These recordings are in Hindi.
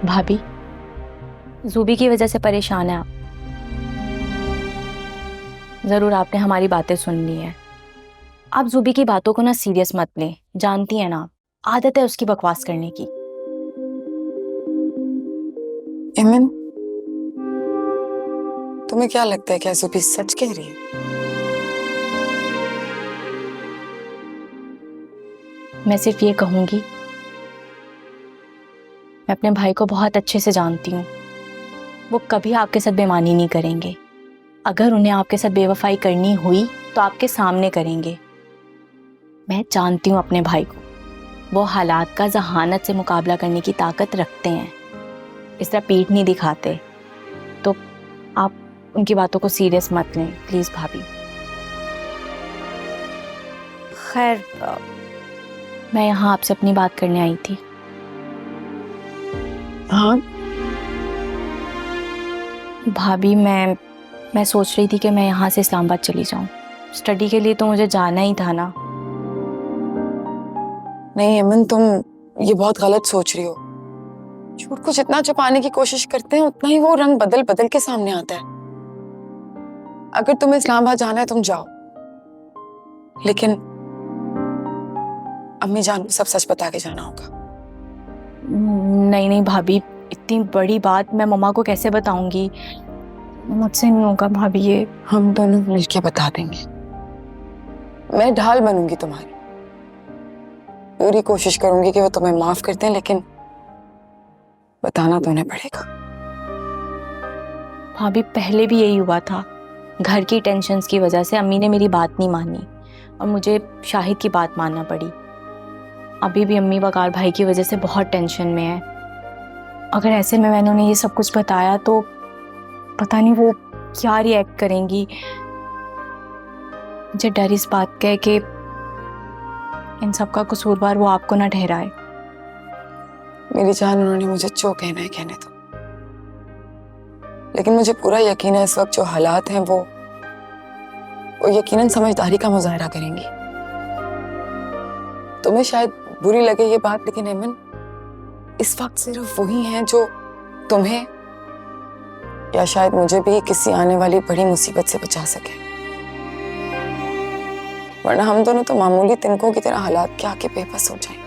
भाभी, जूबी की वजह से परेशान है आप। जरूर आपने हमारी बातें सुन ली है। आप जूबी की बातों को ना सीरियस मत लें, जानती हैं ना, आदत है उसकी बकवास करने की। इमन, तुम्हें क्या लगता है, क्या जुबी सच कह रही है? मैं सिर्फ ये कहूंगी, मैं अपने भाई को बहुत अच्छे से जानती हूँ। वो कभी आपके साथ बेईमानी नहीं करेंगे। अगर उन्हें आपके साथ बेवफाई करनी हुई तो आपके सामने करेंगे। मैं जानती हूँ अपने भाई को, वो हालात का जहानत से मुकाबला करने की ताकत रखते हैं, इस तरह पीठ नहीं दिखाते। तो आप उनकी बातों को सीरियस मत लें प्लीज भाभी। खैर, मैं यहाँ आपसे अपनी बात करने आई थी। हाँ, भाभी, मैं सोच रही थी कि मैं यहाँ से इस्लामाबाद चली जाऊँ। स्टडी के लिए तो मुझे जाना ही था ना। नहीं इमन, तुम ये बहुत गलत सोच रही हो। झूठ को जितना छुपाने की कोशिश करते हैं उतना ही वो रंग बदल बदल के सामने आता है। अगर तुम्हें इस्लामाबाद जाना है तुम जाओ, लेकिन अम्मी जान को सब सच बता के जाना होगा। नहीं नहीं भाभी, इतनी बड़ी बात मैं मम्मा को कैसे बताऊंगी? मुझसे नहीं होगा भाभी ये। हम दोनों मिलके बता देंगे। मैं ढाल बनूंगी तुम्हारी, पूरी कोशिश करूंगी कि वो तुम्हें माफ कर दें, लेकिन बताना तो उन्हें पड़ेगा। भाभी, पहले भी यही हुआ था। घर की टेंशन्स की वजह से अम्मी ने मेरी बात नहीं मानी और मुझे शाहिद की बात मानना पड़ी। अभी भी अम्मी वकार भाई की वजह से बहुत टेंशन में है। अगर ऐसे में मैंने उन्हें ये सब कुछ बताया तो पता नहीं वो क्या रिएक्ट करेंगी। मुझे डर इस बात का है कि इन सब का कसूरवार वो आपको ना ठहराए। मेरी जान, उन्होंने मुझे जो कहना है कहने दो, लेकिन मुझे पूरा यकीन है इस वक्त जो हालात हैं वो यकीनन समझदारी का मुजाहरा करेंगी। तुम्हें शायद बुरी लगे ये बात, लेकिन एमन, इस वक्त सिर्फ वही हैं जो तुम्हें या शायद मुझे भी किसी आने वाली बड़ी मुसीबत से बचा सके। वरना हम दोनों तो मामूली तिनकों की तरह हालात के आके बेबस हो जाएंगे।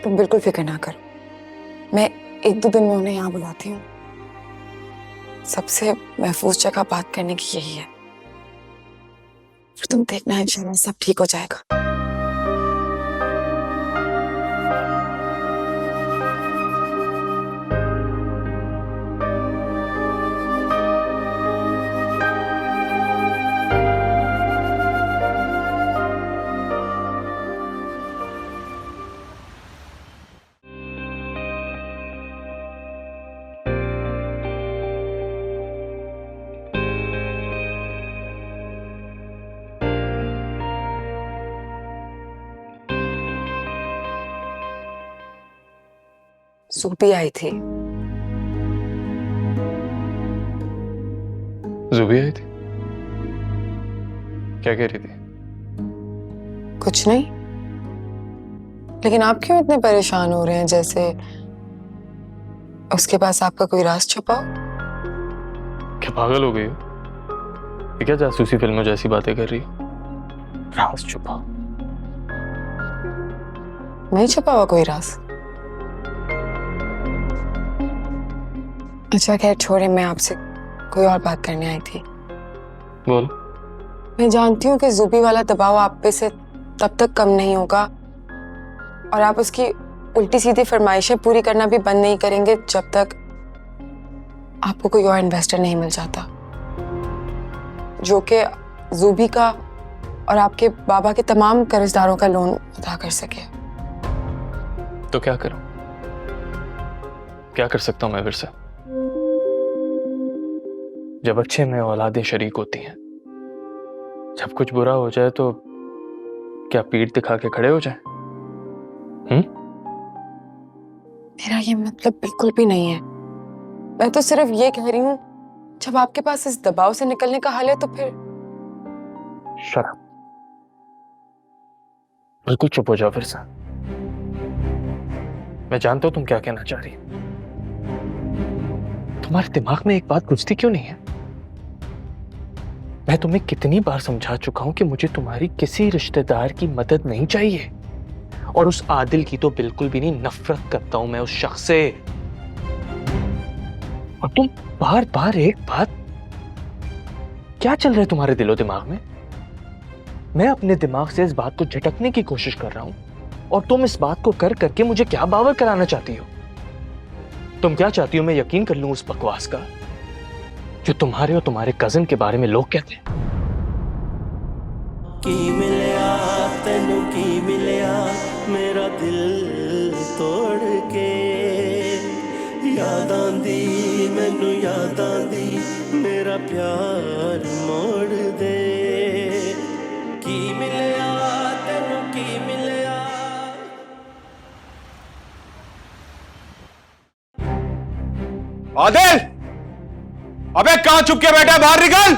तुम बिल्कुल फिक्र ना करो, मैं 1-2 दिन में उन्हें यहाँ बुलाती हूँ। सबसे महफूज जगह बात करने की यही है। फिर तुम देखना, इंशाल्लाह सब ठीक हो जाएगा। सूपी आई थी। ज़ुबी आई थी? क्या कह रही थी? कुछ नहीं, लेकिन आप क्यों इतने परेशान हो रहे हैं, जैसे उसके पास आपका कोई राज छुपा हो? क्या पागल हो गई हो? ये क्या जासूसी फिल्मों जैसी बातें कर रही हो? राज छुपा? नहीं छुपा हुआ कोई राज। अच्छा खैर छोड़े, मैं आपसे कोई और बात करने आई थी। बोल। मैं जानती हूँ कि जुबी वाला दबाव आप पे से तब तक कम नहीं होगा और आप उसकी उल्टी सीधी फरमाइशें पूरी करना भी बंद नहीं करेंगे जब तक आपको कोई और इन्वेस्टर नहीं मिल जाता जो कि जुबी का और आपके बाबा के तमाम कर्जदारों का लोन अदा कर सके। तो क्या करूं? क्या कर सकता हूं मैं फिर से? जब अच्छे में औलादें शरीक होती हैं, जब कुछ बुरा हो जाए तो क्या पीठ दिखा के खड़े हो जाएं? मेरा ये मतलब बिल्कुल भी नहीं है। मैं तो सिर्फ ये कह रही हूँ, जब आपके पास इस दबाव से निकलने का हल है तो फिर शर्म। बिल्कुल चुप हो जाओ फिर से। मैं जानता हूं तुम क्या कहना चाह रही हो। तुम्हारे दिमाग में एक बात घुसती क्यों नहीं है? मैं तुम्हें कितनी बार समझा चुका हूं कि मुझे तुम्हारी किसी रिश्तेदार की मदद नहीं चाहिए, और उस आदिल की तो बिल्कुल भी नहीं। नफरत करता हूं मैं उस शख्स से। और तुम बार बार एक बात, क्या चल रहा है तुम्हारे दिलो दिमाग में? मैं अपने दिमाग से इस बात को झटकने की कोशिश कर रहा हूं, और तुम इस बात को कर करके मुझे क्या बावर कराना चाहती हो? तुम क्या चाहती हो मैं यकीन कर लूं उस बकवास का जो तुम्हारे और तुम्हारे कजिन के बारे में लोग कहते हैं? की मिलया तेनू की मिलया मेरा दिल तोड़ के, याद आंदी मैनू याद आंदी मेरा प्यार मोड़ दे। की मिलया तेनू की मिलया। आदिल, अबे कहां चुप के बैठा है? बाहर निकल।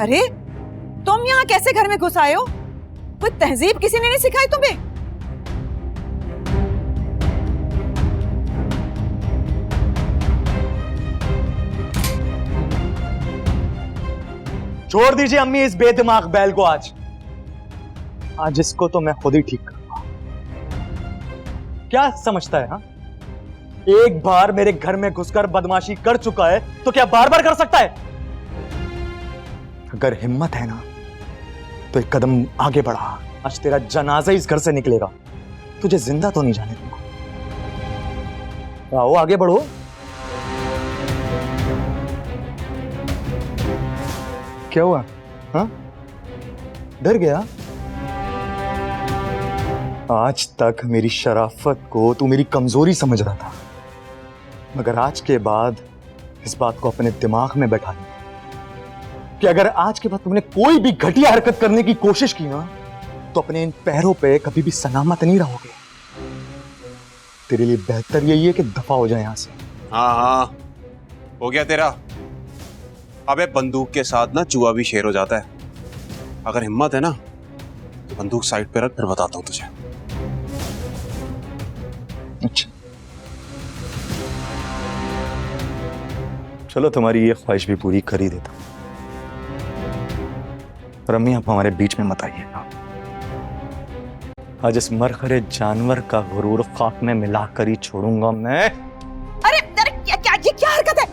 अरे तुम यहाँ कैसे घर में घुस आए हो? कोई तहजीब किसी ने नहीं सिखाई तुम्हें? छोड़ दीजिए अम्मी इस बेदिमाग बैल को। आज इसको तो मैं खुद ही ठीक करूंगा। क्या समझता है? हाँ, एक बार मेरे घर में घुसकर बदमाशी कर चुका है तो क्या बार बार कर सकता है? अगर हिम्मत है ना तो एक कदम आगे बढ़ा। आज तेरा जनाजा इस घर से निकलेगा, तुझे जिंदा तो नहीं जाने दूंगा। आओ आगे बढ़ो। क्या हुआ? हाँ, डर गया? आज तक मेरी शराफत को तू मेरी कमजोरी समझ रहा था, मगर आज के बाद इस बात को अपने दिमाग में बैठा ले कि अगर आज के बाद तुमने कोई भी घटिया हरकत करने की कोशिश की ना तो अपने इन पैरों पे कभी भी सलामत नहीं रहोगे। तेरे लिए बेहतर यही है कि दफा हो जाए यहां से। हाँ हाँ, हो गया तेरा। अबे बंदूक के साथ ना चूहा भी शेर हो जाता है। अगर हिम्मत है ना तो बंदूक साइड पे रख, फिर बताता हूं तुझे। अच्छा, चलो तुम्हारी ये ख्वाहिश भी पूरी कर ही देता हूं। रम्मी, आप हमारे बीच में मत आइएगा। आज इस मरखरे जानवर का गुरूर खाक में मिलाकर ही छोड़ूंगा मैं। अरे अरे क्या ये क्या हरकत है?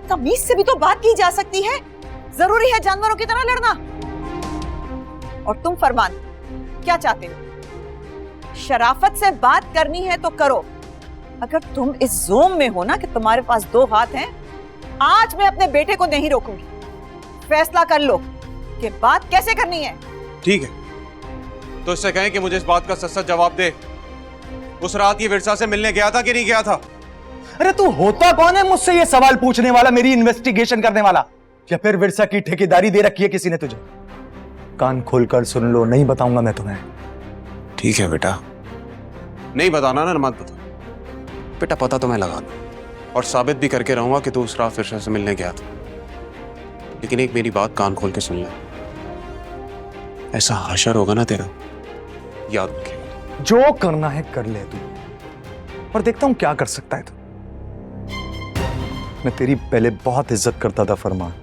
तमीज से भी तो बात की जा सकती है। जरूरी है जानवरों की तरह लड़ना? और तुम फरमान, क्या चाहते हो? शराफत से बात करनी है तो करो। अगर तुम इस जोम में हो ना कि तुम्हारे पास दो हाथ हैं, आज मैं अपने बेटे को नहीं रोकूंगी। फैसला कर लो कि बात कैसे करनी है। ठीक है, तो इससे कहें कि मुझे इस बात का सच सच जवाब दे। उस रात ये विरसा से मिलने गया था कि नहीं गया था? अरे तू होता कौन है मुझसे ये सवाल पूछने वाला, मेरी इन्वेस्टिगेशन करने वाला? या फिर विरसा की ठेकेदारी दे रखी है किसी ने तुझे? कान खोलकर सुन लो, नहीं बताऊंगा मैं तुम्हें। ठीक है बेटा, नहीं बताना ना, मत बता बेटा। पता तो मैं लगा लूं और साबित भी करके रहूंगा कि तू उस रात विरसा से मिलने गया था। लेकिन एक मेरी बात कान खोल के सुन ले, ऐसा हशर होगा ना तेरा, याद रखेगा। जो करना है कर ले तू, और देखता हूं क्या कर सकता है तू। मैं तेरी पहले बहुत इज्जत करता था फरमान,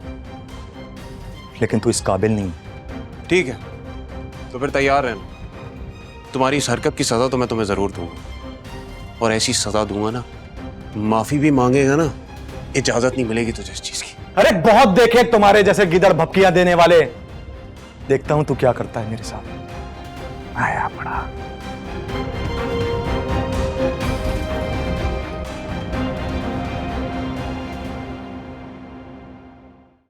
लेकिन तू इस काबिल नहीं है। ठीक है, तो फिर तैयार रहना। तुम्हारी इस हरकत की सजा तो मैं तुम्हें जरूर दूंगा, और ऐसी सजा दूंगा ना, माफी भी मांगेगा ना, इजाजत नहीं मिलेगी तुझे इस चीज की। अरे बहुत देखे तुम्हारे जैसे गिदड़ भपकियां देने वाले। देखता हूं तू क्या करता है मेरे साथ। आया बड़ा।